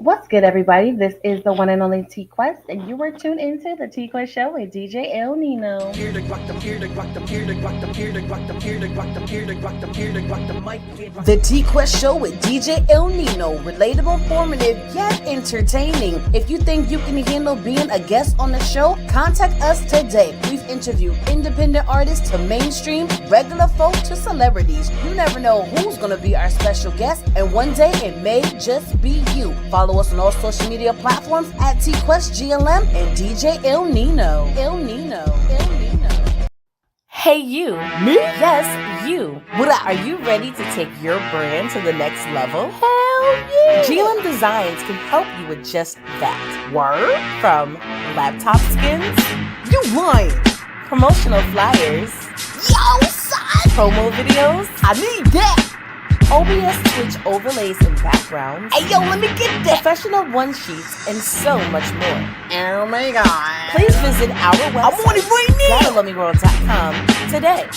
What's good, everybody? This is the one and only TQuest, and you were tuned into the TQuest Show with DJ El Nino. The TQuest Show with DJ El Nino. Relatable, informative, yet entertaining. If you think you can handle being a guest on the show, contact us today. We've interviewed independent artists to mainstream, regular folk to celebrities. You never know who's going to be our special guest, and one day it may just be you. Follow us on all social media platforms at TQuestGLM and DJ El Nino. El Nino. El Nino. Hey you. Me? Yes, you. What are you ready to take your brand to the next level? Hell yeah! GLM Designs can help you with just that. Word? From laptop skins? You lying! Promotional flyers? Yo, son! Promo videos? I need that! OBS Twitch overlays and backgrounds. Hey yo, let me get that! Professional one sheets and so much more. Oh my god. Please visit our website, I'm on it right now, GottaLoveMeWorld.com today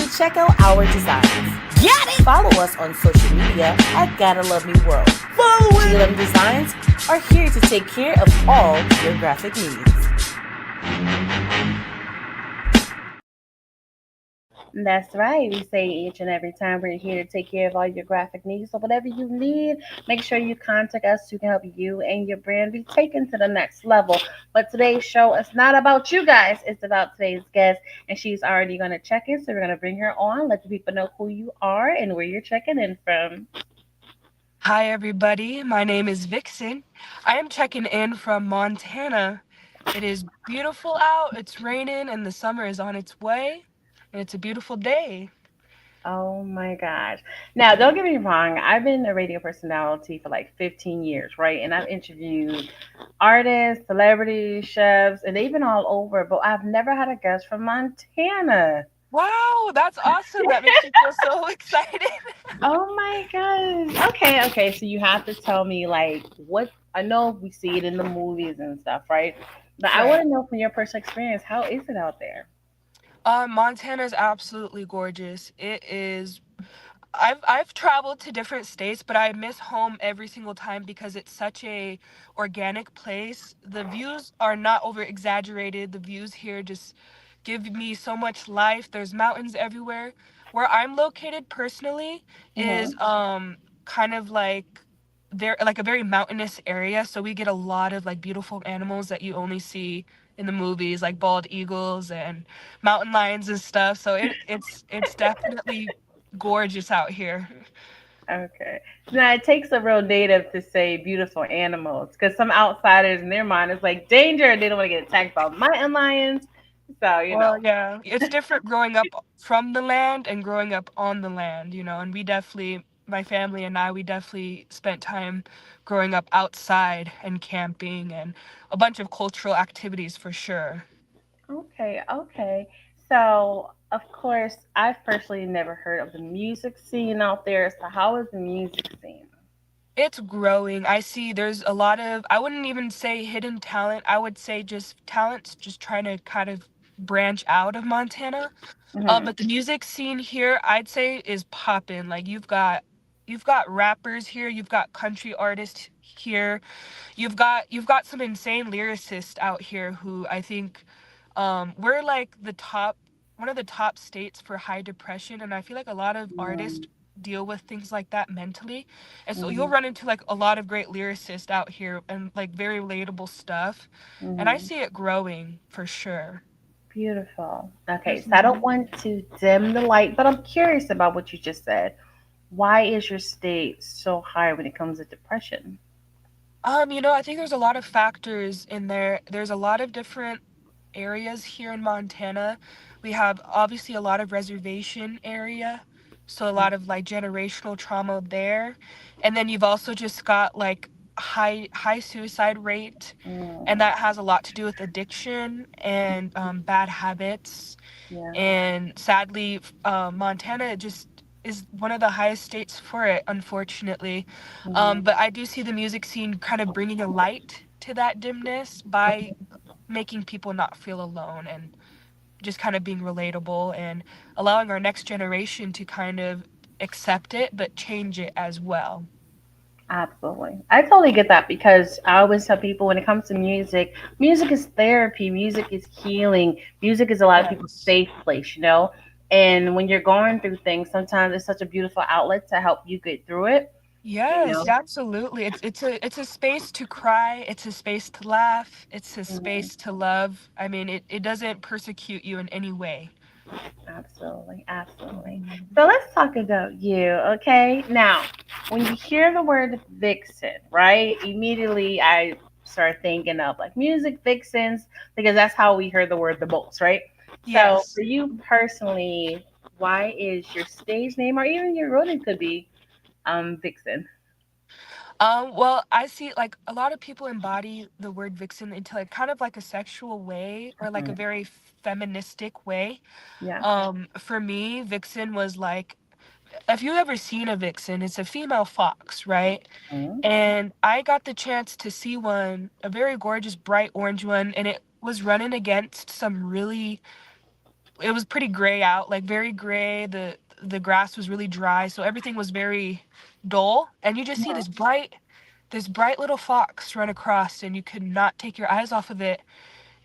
to check out our designs. Got it! Follow us on social media at Gotta Love Me World. Follow it! GLM Designs are here to take care of all your graphic needs. That's right. We say each and every time we're here to take care of all your graphic needs. So whatever you need, make sure you contact us so we can help you and your brand be taken to the next level. But today's show is not about you guys. It's about today's guest, and she's already going to check in. So we're going to bring her on, let the people know who you are and where you're checking in from. Hi, everybody. My name is VIXEN. I am checking in from Montana. It is beautiful out. It's raining, and the summer is on its way. And it's a beautiful day. Oh my gosh. Now, don't get me wrong. I've been a radio personality for like 15 years, right? And I've interviewed artists, celebrities, chefs, and they've been all over, but I've never had a guest from Montana. Wow, that's awesome. That makes me feel so excited. Oh my gosh. Okay. So you have to tell me, like, what I know we see it in the movies and stuff, right? But I want Right. to know from your personal experience, how is it out there? Montana is absolutely gorgeous. It is. I've traveled to different states, but I miss home every single time because it's such a organic place. The views are not over exaggerated. The views here just give me so much life. There's mountains everywhere. Where I'm located personally is Mm-hmm. kind of like there like a very mountainous area, so we get a lot of like beautiful animals that you only see in the movies, like bald eagles and mountain lions and stuff. So it's definitely gorgeous out here. Okay. Now it takes a real native to say beautiful animals because some outsiders in their mind is like danger and they don't want to get attacked by mountain lions. So, Well, yeah, it's different growing up from the land and growing up on the land, and my family and we definitely spent time growing up outside and camping and a bunch of cultural activities for sure. okay. So, of course, I've personally never heard of the music scene out there. So, how is the music scene? It's growing. I see there's a lot of, I wouldn't even say hidden talent. I would say just talents just trying to kind of branch out of Montana. Hmm. But the music scene here, I'd say, is popping. Like you've got rappers here, you've got country artists here, you've got some insane lyricists out here who I think we're like one of the top states for high depression, and I feel like a lot of artists deal with things like that mentally. And so you'll Hmm. run into like a lot of great lyricists out here and like very relatable stuff. And I Hmm. see it growing for sure. Beautiful. Okay, so I don't Mhm. want to dim the light, but I'm curious about what you just said. Why is your state so high when it comes to depression? I think there's a lot of factors in there. There's a lot of different areas here in Montana. We have obviously a lot of reservation area, so a lot of like generational trauma there. And then you've also just got like high suicide rate, and Mm, that has a lot to do with addiction and bad habits. yeah. And sadly, Montana just is one of the highest states for it, unfortunately. Hmm. But I do see the music scene kind of bringing a light to that dimness by making people not feel alone and just kind of being relatable and allowing our next generation to kind of accept it but change it as well. Absolutely. I totally get that because I always tell people when it comes to music, music is therapy, music is healing, music is a lot of people's Yes. safe place, you know? And when you're going through things, sometimes it's such a beautiful outlet to help you get through it, you Yes, know? absolutely. It's a space to cry, it's a space to laugh, it's a Mhm. space to love. I mean, it doesn't persecute you in any way. Absolutely, absolutely. Mhm. So let's talk about you, okay? Now, when you hear the word vixen, right? Immediately I start thinking of like music vixens because that's how we heard the word the most, right? So Yes. for you personally, why is your stage name or even your real name could be vixen? Well, I see like a lot of people embody the word vixen into like kind of like a sexual way or like a Mhm. very feministic way. Yeah. For me, vixen was like, if you ever seen a vixen, it's a female fox, right? Mhm. And I got the chance to see one, a very gorgeous bright orange one, and it was running against some really, it was pretty gray out, like very gray. The grass was really dry, so everything was very dull. And you just see this bright little fox run across, and you could not take your eyes off of it.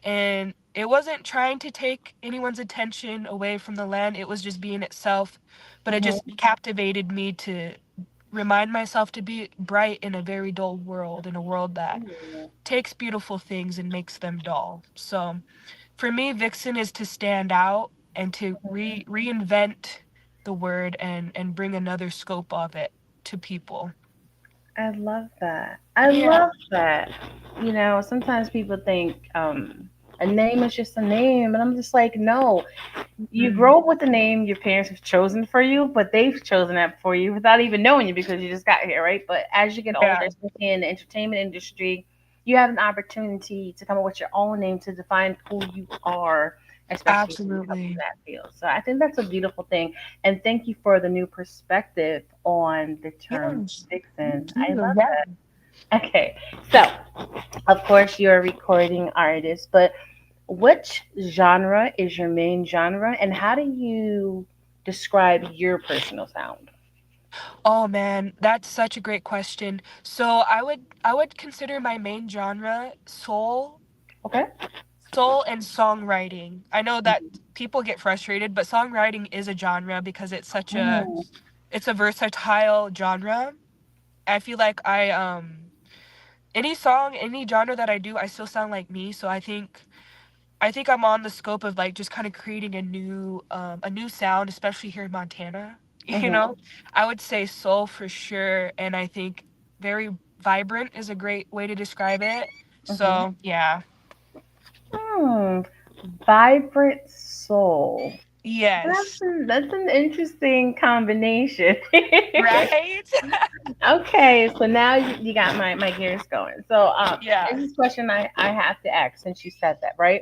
And it wasn't trying to take anyone's attention away from the land. It was just being itself, but it Mhm. just captivated me to remind myself to be bright in a very dull world, in a world that Ooh. takes beautiful things and makes them dull. So for me, Vixen is to stand out and to reinvent the word and bring another scope of it to people. I love that. I Yeah. love that. You know, sometimes people think a name is just a name, and I'm just like, no. You Mhm. grow up with the name your parents have chosen for you, but they've chosen that for you without even knowing you because you just got here, right? But as you get older, Yeah, especially in the entertainment industry, you have an opportunity to come up with your own name to define who you are, especially when you come into absolutely. that field. So I think that's a beautiful thing. And thank you for the new perspective on the term Yes. vixen. Thank I you. love Yeah. that. Okay, so of course you're a recording artist, but which genre is your main genre, and how do you describe your personal sound? Oh man, that's such a great question. So I would consider my main genre Okay. soul and songwriting. I know that people get frustrated, but songwriting is a genre because Mm, it's a versatile genre. I feel like any song, any genre that I do, I still sound like me. So I think I'm on the scope of like just kind of creating a new sound, especially here in Montana. You mhm, know, I would say soul for sure, and I think very vibrant is a great way to describe it. mhm. So yeah, Hmm. Vibrant soul. yes, That's an interesting combination. right, Okay, so now you got my gears going. So yeah, there's this question I have to ask since you said that, right?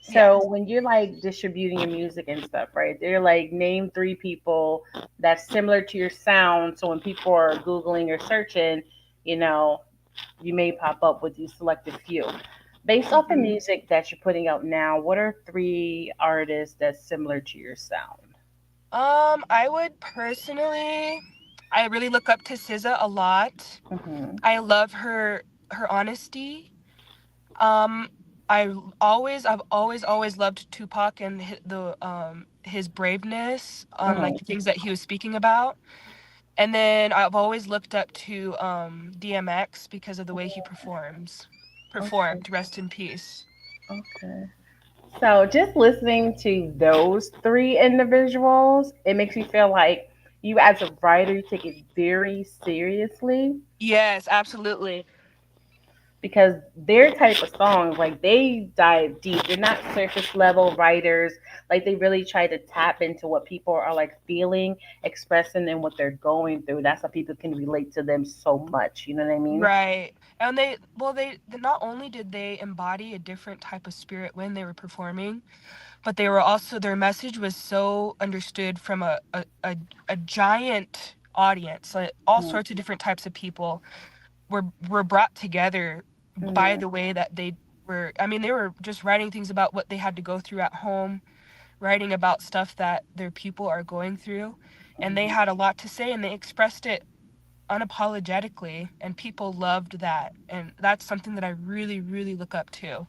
So yes. when you're like distributing your music and stuff, right? They're like name three people that's similar to your sound. So when people are googling or searching, you know, you may pop up with these selected few. Based off the Mhm. music that you're putting out now, what are three artists that's similar to your sound? I would personally, I really look up to SZA a lot. Hmm. I love her honesty. Um, I've always loved Tupac and his braveness on like Hmm. the things that he was speaking about. And then I've always looked up to DMX because of the way he Okay. performed. Rest in peace. Okay. So just listening to those three individuals, it makes me feel like you as a writer, you take it very seriously Yes, absolutely. because their type of songs, like they dive deep. They're not surface level writers. Like they really try to tap into what people are like feeling, expressing, and what they're going through. That's how people can relate to them so much. You know what I mean? Right. And not only did they embody a different type of spirit when they were performing, but they were also their message was so understood from a giant audience. Like all Mm-hmm. sorts of different types of people were brought together by Mm-hmm. the way that I mean, they were just writing things about what they had to go through at home, writing about stuff that their people are going through, and they had a lot to say and they expressed it unapologetically, and people loved that, and that's something that I really, really look up to.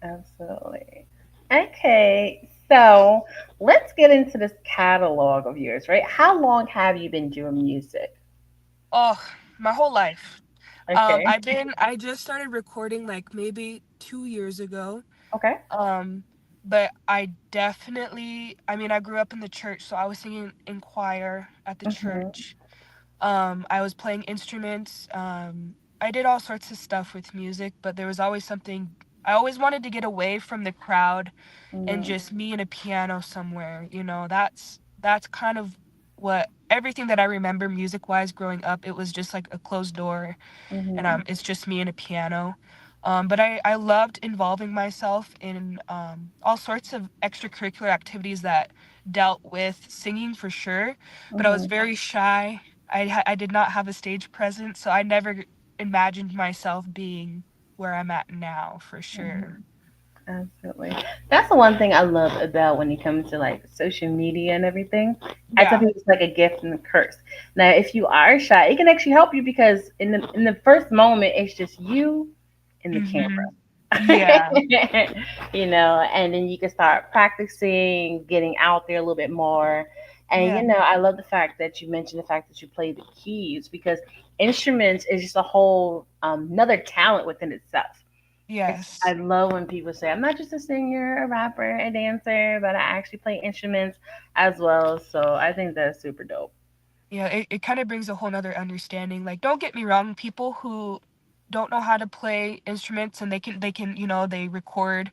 Absolutely. Okay, so let's get into this catalog of yours, right? How long have you been doing music? Oh, my whole life. Okay. I just started recording like maybe 2 years ago. Okay. Um, but I definitely, I mean, I grew up in the church, so I was singing in choir at the Mhm. church. I was playing instruments. I did all sorts of stuff with music, but there was always something. I always wanted to get away from the crowd and Mhm. just me and a piano somewhere. That's kind of what everything that I remember music wise growing up. It was just like a closed door, and Mhm. it's just me and a piano. But I loved involving myself in all sorts of extracurricular activities that dealt with singing for sure. But I was Mhm. very shy. I did not have a stage presence, so I never imagined myself being where I'm at now for sure. Mhm. Absolutely. That's the one thing I love about when it comes to like social media and everything. I tell Yeah. people it's like a gift and a curse. Now, if you are shy, it can actually help you because in the first moment, it's just you and the Mhm. camera. Yeah. And then you can start practicing, getting out there a little bit more. And Yeah. I love the fact that you mentioned the fact that you play the keys because instruments is just a whole another talent within itself. I Yes. love when people say, I'm not just a singer, a rapper, a dancer, but I actually play instruments as well. So I think that's super dope. Yeah, it kind of brings a whole nother understanding. Like, don't get me wrong, people who don't know how to play instruments and they record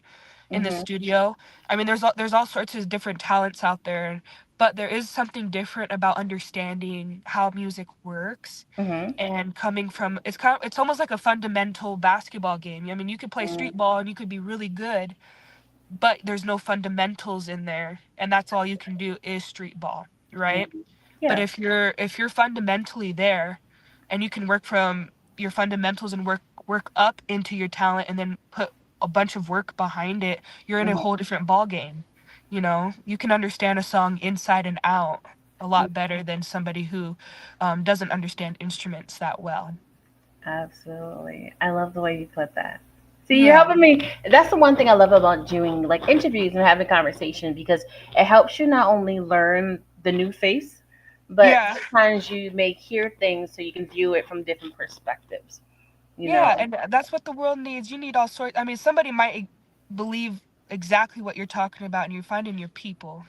in the Mhm. studio. I mean, there's all sorts of different talents out there, but there is something different about understanding how music works Mhm. and coming from it's almost like a fundamental basketball game. I mean, you could play Mhm. street ball and you could be really good, but there's no fundamentals in there, and that's all you can do is street ball, right? Mhm. But Yeah. if you're fundamentally there and you can work from your fundamentals and work up into your talent and then put a bunch of work behind it, you're in a Mhm. whole different ball game. You can understand a song inside and out a lot better than somebody who doesn't understand instruments that well. Absolutely. I love the way you put that. See, you're Yeah. helping me. That's the one thing I love about doing like interviews and having conversation because it helps you not only learn the new face, but Yeah. sometimes you may hear things so you can view it from different perspectives. You Yeah, know. and that's what the world needs. You need all sorts. I mean, somebody might believe exactly what you're talking about, and you're finding your people.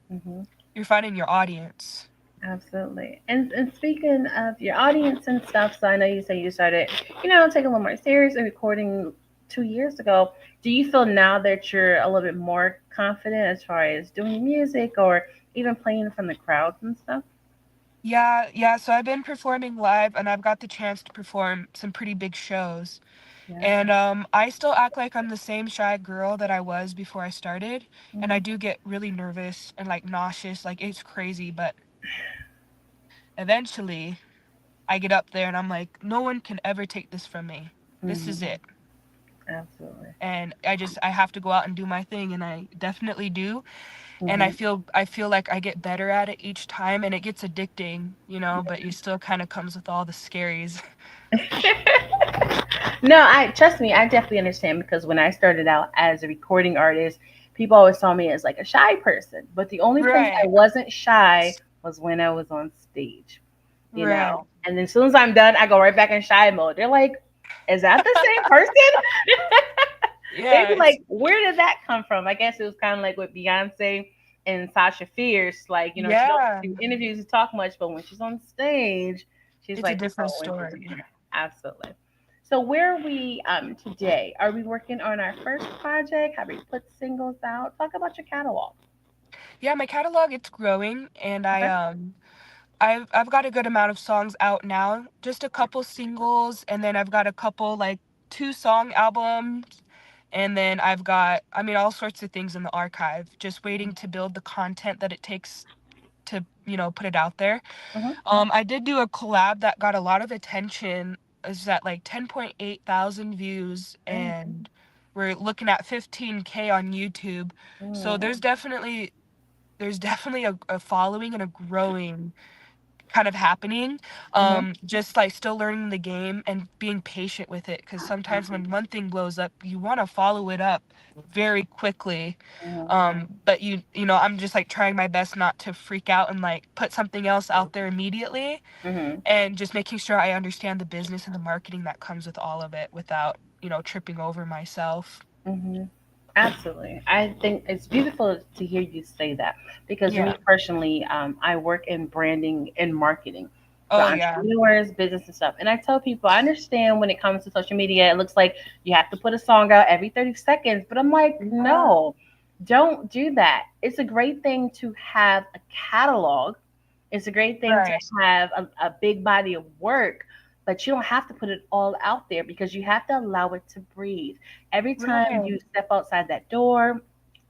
Hmm. You're finding your audience. Absolutely. And speaking of your audience and stuff, so I know you say you started, taking a little more serious and recording 2 years ago. Do you feel now that you're a little bit more confident as far as doing music or even playing from the crowds and stuff? Yeah, yeah. So I've been performing live, and I've got the chance to perform some pretty big shows. Yeah. And I still act like I'm the same shy girl that I was before I started, and I Hmm. do get really nervous and like nauseous. Like it's crazy, but eventually I get up there and I'm like, no one can ever take this from me. This is Hmm. it. Absolutely. And I have to go out and do my thing, and I definitely do. And Hmm. I feel like I get better at it each time, and it gets addicting, but you still kind of comes with all the scaries. No, I trust me, I definitely understand because when I started out as a recording artist, people always saw me as like a shy person. But the only place I Right. wasn't shy was when I was on stage, you know. Right. And then as soon as I'm done, I go right back in shy mode. They're like, "Is that the same person?" They'd Yeah, be like, "Where did that come from?" I guess it was kind of like with Beyonce and Sasha Fierce. Like, she don't yeah, do interviews and talk much, but when she's on stage, she's it's a like so different story. interesting. Absolutely. So where are we today? Are we working on our first project? Have we put singles out? Talk about your catalog. Yeah, my catalog, it's growing, and Okay. I've got a good amount of songs out now. Just a couple singles, and then I've got a couple like 2-song albums, and then I've got, I mean, all sorts of things in the archive, just waiting to build the content that it takes to, put it out there. Hmm. I did do a collab that got a lot of attention. Is that like 10.8 thousand views, Great. and we're looking at 15K on YouTube. So Mm. there's definitely a following and a growing kind of happening. Mhm. Just like still learning the game and being patient with it, because sometimes when one thing blows up, you want to follow it up very quickly. Mhm. But I'm just like trying my best not to freak out and like put something else out there immediately, Mhm. and just making sure I understand the business and the marketing that comes with all of it without tripping over myself. Mhm. Absolutely. I think it's beautiful to hear you say that because Yeah. me personally, I work in branding and marketing for Oh yeah. entrepreneurs, business, and stuff. And I tell people, I understand when it comes to social media, it looks like you have to put a song out every 30 seconds. But I'm like, Yeah. no, don't do that. It's a great thing to have a catalog. It's a great thing to Right. have a big body of work, but you don't have to put it all out there because you have to allow it to breathe. Every time Right. you step outside that door,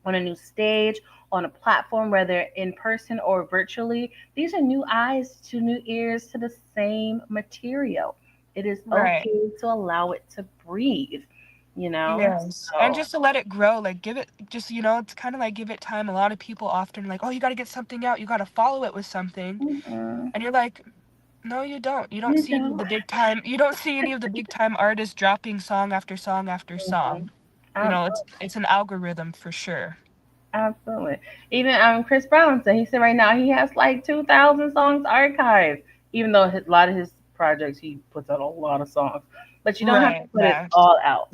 on a new stage, on a platform, whether in person or virtually, these are new eyes to new ears to the same material. It is Right. okay to allow it to breathe, you know? Yes. And So, just to let it grow, like give it just, it's kind of like give it time. A lot of people often like, oh, you got to get something out. You got to follow it with something. mm-mm, And you're like, no, you don't. You don't you see any of don't. the big time. You don't see any of the big time artists dropping song after song after Mhm. song. It's an algorithm for sure. Absolutely. Even Chris Brown said he said right now he has like 2,000 songs archived. Even though a lot of his projects he puts out a lot of songs, but you don't have to Right. put it Yeah. all out.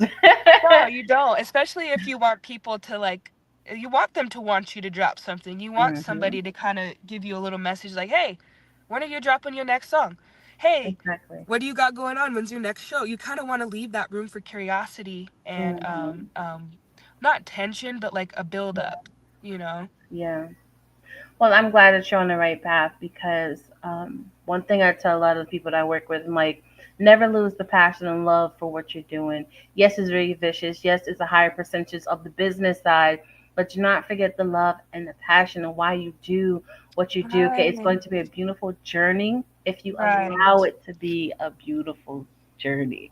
No, you don't. Especially if you want people to like, you want them to want you to drop something. You want Hmm. somebody to kind of give you a little message like, hey, when are you dropping your next song? Hey, Exactly. what do you got going on? When's your next show? You kind of want to leave that room for curiosity and Hmm. not tension, but like a build up, you know? Yeah. Well, I'm glad that you're on the right path because one thing I tell a lot of the people that I work with, I'm like, never lose the passion and love for what you're doing. Yes, it's very vicious. Yes, it's a higher percentage of the business side, but do not forget the love and the passion and why you do what you do. Okay, it's Right. going to be a beautiful journey if you allow Right. it to be a beautiful journey.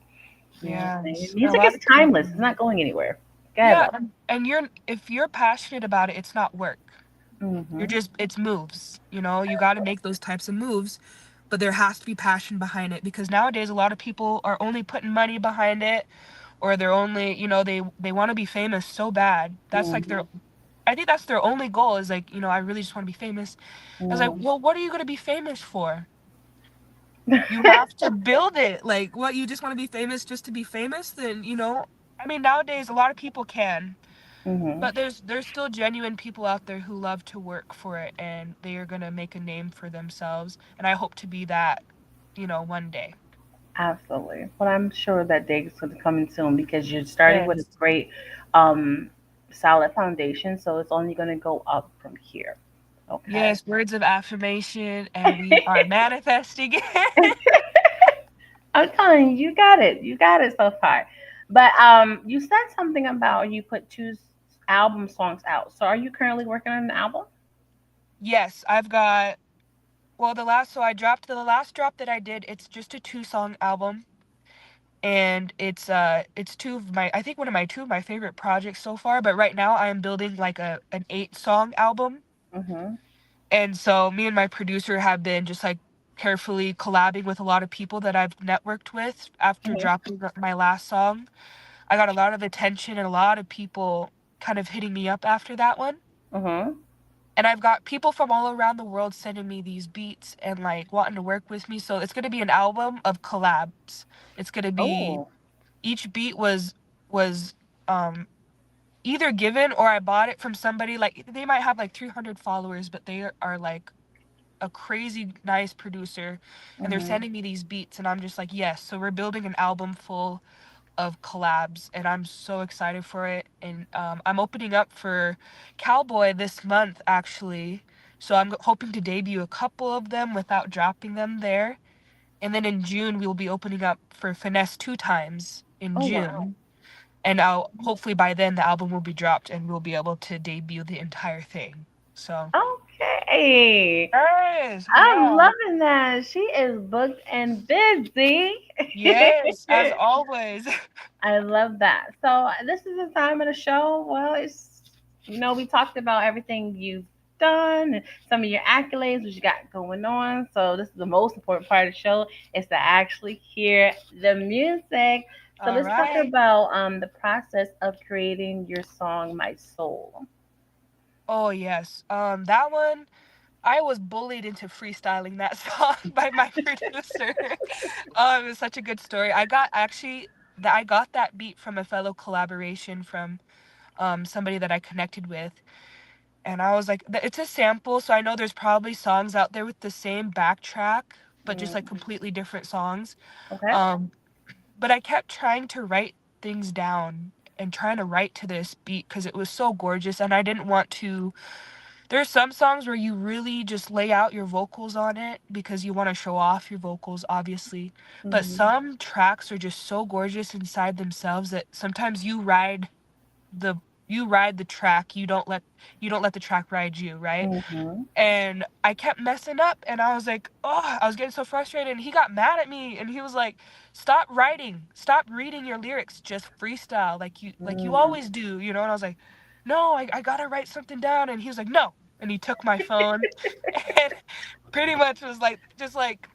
You know what I'm saying? Yes. A Music lot is of timeless. people. It's not going anywhere. Go ahead, Yeah, love. and if you're passionate about it, it's not work. You're Hmm. just it's moves. You got to make those types of moves, but there has to be passion behind it, because nowadays a lot of people are only putting money behind it, or they're only, they want to be famous so bad. That's like Hmm. their I think that's their only goal is like, I really just want to be famous. I was like, Hmm. well, what are you going to be famous for? You have to build it. Like, what, you just want to be famous just to be famous? Then, I mean, nowadays a lot of people can. Hmm. But there's still genuine people out there who love to work for it, and they are gonna make a name for themselves. And I hope to be that, one day. Absolutely. Well, I'm sure that day is going to come in soon because you're starting with a Yes. great, um, solid foundation. So it's only going to go up from here. Okay. Yes, words of affirmation, and we are manifesting it. I'm telling you, you got it. You got it so far. But you said something about you put two album songs out. So are you currently working on an album? Yes, I've got, well, the last drop that I did, it's just a two-song album. And it's two of my, I think one of my two of my favorite projects so far. But right now I am building like an 8-song album. Mm-hmm. And so me and my producer have been just like carefully collabing with a lot of people that I've networked with after Mm-hmm. dropping my last song. I got a lot of attention and a lot of people kind of hitting me up after that one. Mm-hmm. And I've got people from all around the world sending me these beats and like wanting to work with me. So it's going to be an album of collabs. It's going to be, Oh. each beat was um either given or I bought it from somebody. Like they might have like 300 followers, but they are like a crazy nice producer, and they're Mm-hmm. sending me these beats, and I'm just like, yes. So we're building an album full of collabs, and I'm so excited for it. And I'm opening up for Cowboy this month actually, so I'm hoping to debut a couple of them without dropping them there. And then in June we will be opening up for Finesse 2 times in Oh, wow. June, and I'll hopefully by then the album will be dropped and we'll be able to debut the entire thing. So Okay. yes, I'm yeah. loving that. She is booked and busy. Yes, as always. I love that. So this is the time of the show. Well, it's we talked about everything you've done, and some of your accolades, what you got going on. So this is the most important part of the show is to actually hear the music. So All let's talk right. about the process of creating your song "My Soul." Oh yes. That one I was bullied into freestyling that song by my producer. It's such a good story. I got that beat from a fellow collaboration from somebody that I connected with. And I was like, it's a sample, so I know there's probably songs out there with the same backtrack, but just like Mm, completely different songs. okay. Um, but I kept trying to write things down and trying to write to this beat because it was so gorgeous, and I didn't want to. There's some songs where you really just lay out your vocals on it because you want to show off your vocals, obviously. But Mm-hmm. some tracks are just so gorgeous inside themselves that sometimes the you ride the track. You don't let the track ride you, right? Mm-hmm. And I kept messing up, and I was like, oh, I was getting so frustrated, and he got mad at me, and he was like, stop writing, stop reading your lyrics, just freestyle like you Mm. always do, you know. And I was like, no, I gotta write something down. And he was like, no. And he took my phone and pretty much was like, just like,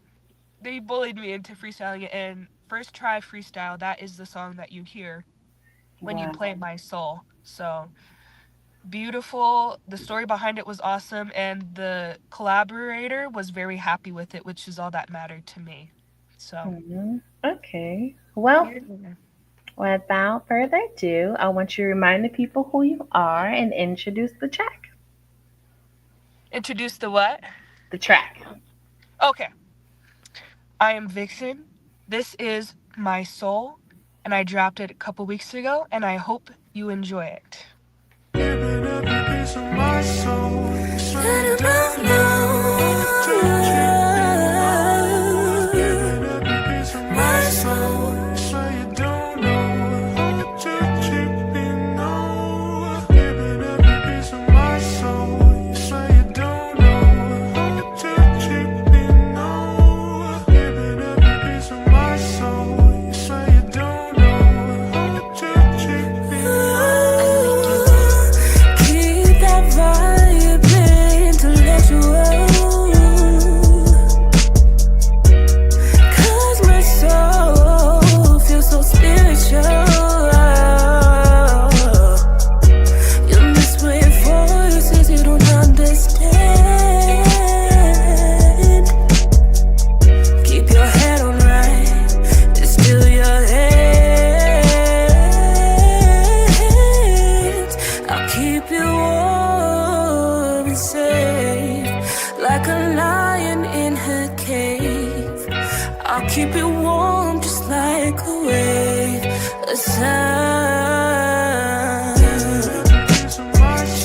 they bullied me into freestyling it. And First Try Freestyle, that is the song that you hear when you Wow. play My Soul. So beautiful. The story behind it was awesome, and the collaborator was very happy with it, which is all that mattered to me. So, Hmm. Okay. Well, yeah. without further ado, I want you to remind the people who you are and introduce the track. Introduce the what? The track. Okay. I am Vixen. This is My Soul, and I dropped it a couple weeks ago, and I hope you enjoy it. Giving every piece of my soul. Let him know. Giving every piece of my soul. You say you don't know. Hold you keep me know. Giving every piece of my soul. You say you don't know. Hold you keep me know. Giving every piece of my soul. You say you don't know. Hold you keep me know. Keep that vibe intellectual. 'Cause my soul feels so spiritual. You misread voices you don't understand. Keep your head on right, distill your hands. I'll keep you warm and safe, like a lion in her cave. I'll keep you warm just like a wave, a sun.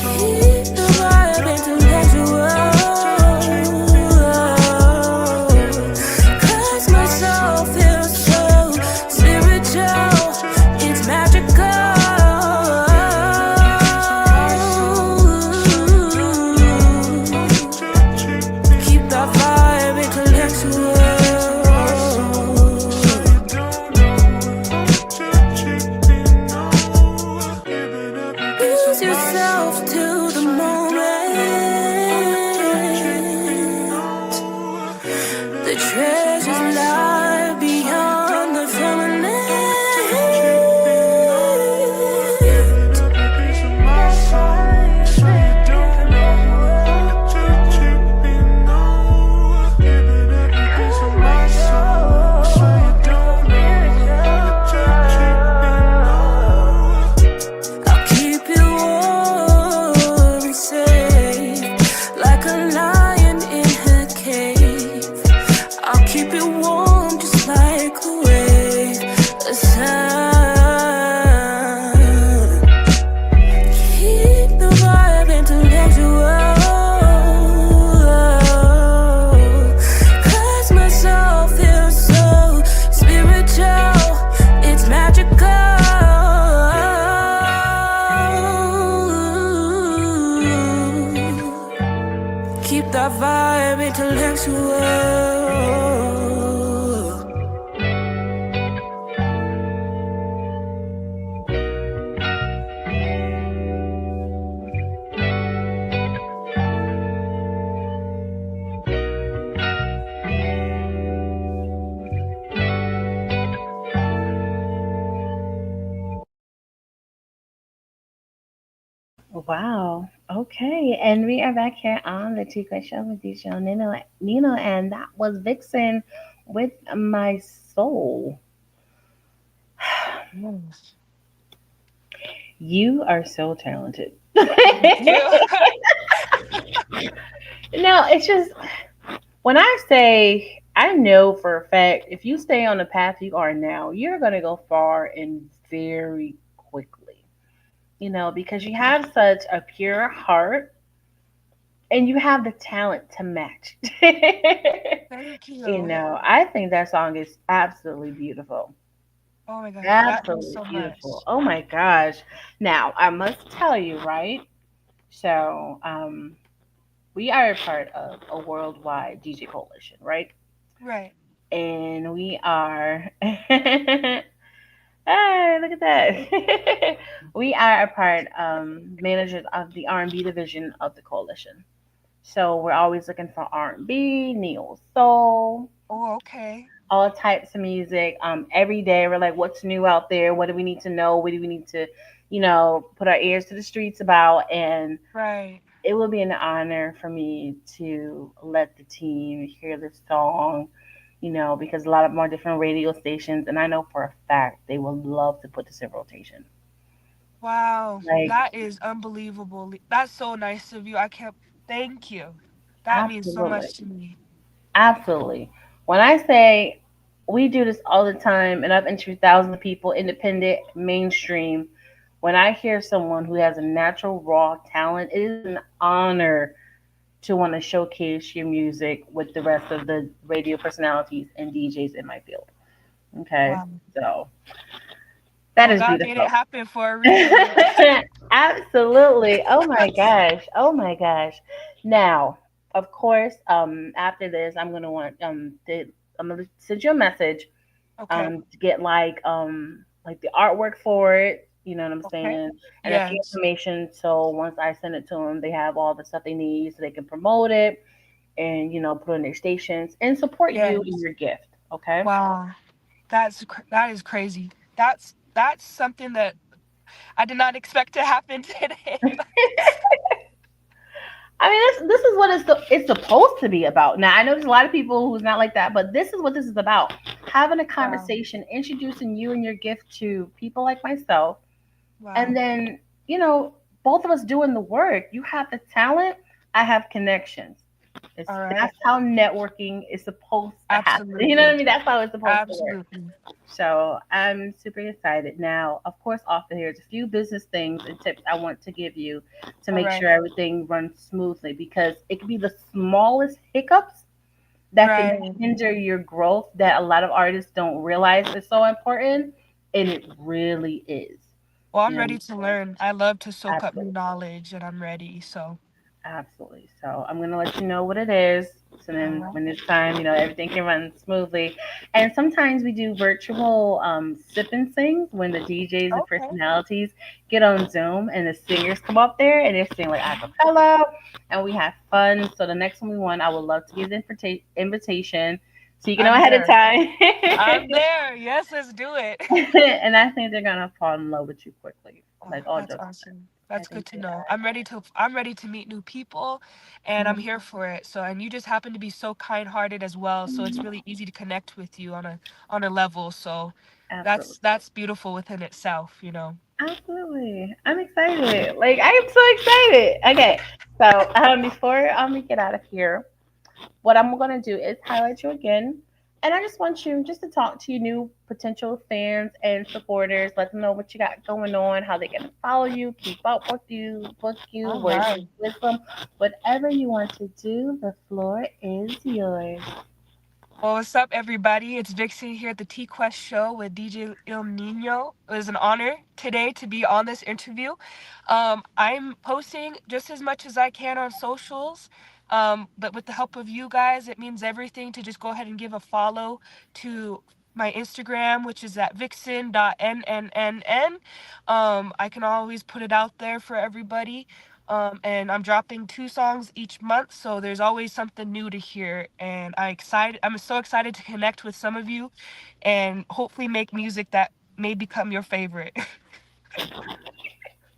Keep the vibe intellectual. 'Cause my soul feels so spiritual. It's magical. Keep that vibe intellectual. Wow. Okay. And we are back here on the TQuest Show with DJ Nino, and that was Vixen with My Soul. Yes. You are so talented. Thank you. No, it's just when I say I know for a fact if you stay on the path you are now, you're gonna go far and very quickly. Because you have such a pure heart and you have the talent to match. Thank you. I think that song is absolutely beautiful. Oh my gosh, that means Absolutely so beautiful. much. Oh my gosh. Now, I must tell you, right? So, we are a part of a worldwide DJ coalition, right? Right. And we are, hey, look at that. We are a part, managers of the R&B division of the coalition. So we're always looking for R&B, neo soul, Oh, okay. all types of music. Every day we're like, what's new out there? What do we need to know? What do we need to, put our ears to the streets about? And Right. it will be an honor for me to let the team hear this song, because a lot of them are different radio stations, and I know for a fact they will love to put this in rotation. Wow, Like, that is unbelievable. That's so nice of you. I can't thank you. That means so absolutely. much to me. Absolutely. When I say we do this all the time, and I've interviewed thousands of people, independent, mainstream, when I hear someone who has a natural, raw talent, it is an honor to want to showcase your music with the rest of the radio personalities and DJs in my field. Okay. Wow. So that Well, is God made it beautiful. happen for a reason. Absolutely. Oh my gosh. Oh my gosh. Now, of course, after this, I'm gonna send you a message, Okay. to get like the artwork for it. You know what I'm Okay. saying? And a few Yes. information. So once I send it to them, they have all the stuff they need so they can promote it and put on their stations and support you in Yes. your gift. Okay. Wow. That is crazy. That's something that I did not expect to happen today. I mean, this is what it's supposed to be about. Now, I know there's a lot of people who's not like that, but this is what this is about: having a Wow. conversation, introducing you and your gift to people like myself, and Wow. then both of us doing the work. You have the talent, I have connections. All That's right. how networking is supposed to happen. You know what I Absolutely. mean? That's how it's supposed to work. Absolutely. So I'm super excited. Now, of course, off of here, there's a few business things and tips I want to give you to All make right. sure everything runs smoothly because it could be the smallest hiccups that can Right. hinder your growth that a lot of artists don't realize is so important. And it really is. Well, You I'm know, ready to learn. I love to soak up new absolutely. knowledge and I'm ready. So, Absolutely. So I'm gonna let you know what it is. So all then right. when it's time, everything can run smoothly. And sometimes we do virtual sip and sings when the DJs and Okay. personalities get on Zoom and the singers come up there and they're singing like acapella and we have fun. So the next one we want, I would love to give the invitation so you can know I'm ahead of there. time. I'm there. Yes, let's do it. And I think they're gonna fall in love with you quickly. Oh, Like all that's jokes awesome. aside. I That's think good to they know. I'm ready to meet new people and I'm are. here for it. So, and you just happen to be so kind-hearted as well, so it's Mhm. really easy to connect with you on a level. So, Absolutely. that's beautiful within itself. Absolutely. I'm excited. Like I am so excited. Okay. So before we get out of here, what I'm gonna do is highlight you again. And I just want you just to talk to your new potential fans and supporters, let them know what you got going on, how they can follow you, keep up with you, book you, All work right. with them, whatever you want to do, the floor is yours. Well, what's up, everybody? It's Vixen here at the TQuest show with DJ Il Nino. It was an honor today to be on this interview. I'm posting just as much as I can on socials, but with the help of you guys, it means everything to just go ahead and give a follow to my Instagram, which is at vixen.nnn. I can always put it out there for everybody. And I'm dropping 2 songs each month, so there's always something new to hear. And I'm so excited to connect with some of you, and hopefully make music that may become your favorite.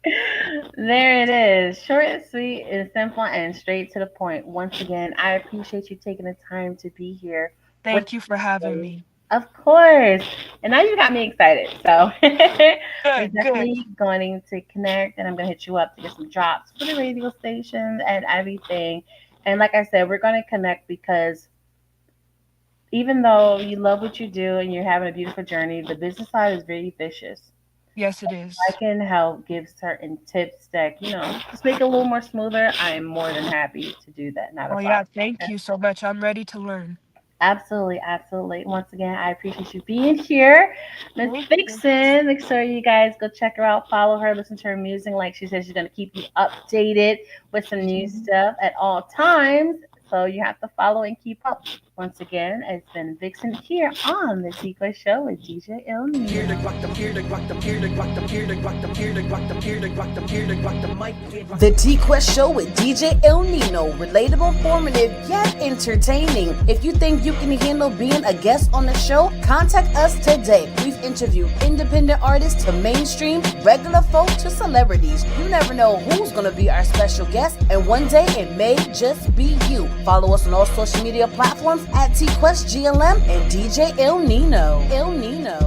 There it is. Short and sweet and simple and straight to the point. Once again, I appreciate you taking the time to be here with Thank you for me having today. me. Of course. And now you got me excited. So we're Good, good. definitely going to connect and I'm going to hit you up to get some drops for the radio station and everything. And like I said, we're going to connect because even though you love what you do and you're having a beautiful journey, the business side is very vicious. Yes, it I is. can help give certain tips that, just make it a little more smoother, I am more than happy to do that. Not a Oh, yeah. problem. Thank Okay? you so much. I'm ready to learn. Absolutely, absolutely. Once again, I appreciate you being here. Miss Thank you. Vixen, make sure you guys go check her out, follow her, listen to her music. Like she says, she's going to keep you updated with some new stuff at all times. So you have to follow and keep up. Once again, it's been Vixen here on the TQuest Show with DJ Il Here to Nino. rock them, here to rock them, here to rock them, here to rock them, here to rock them, here to rock them, here to rock the mic. The TQuest Show with DJ Il Nino. Relatable, informative, yet entertaining. If you think you can handle being a guest on the show, contact us today. We've interviewed independent artists to mainstream, regular folk to celebrities. You never know who's going to be our special guest, and one day it may just be you. Follow us on all social media platforms at TQuestGLM and DJ Il Nino. Il Nino.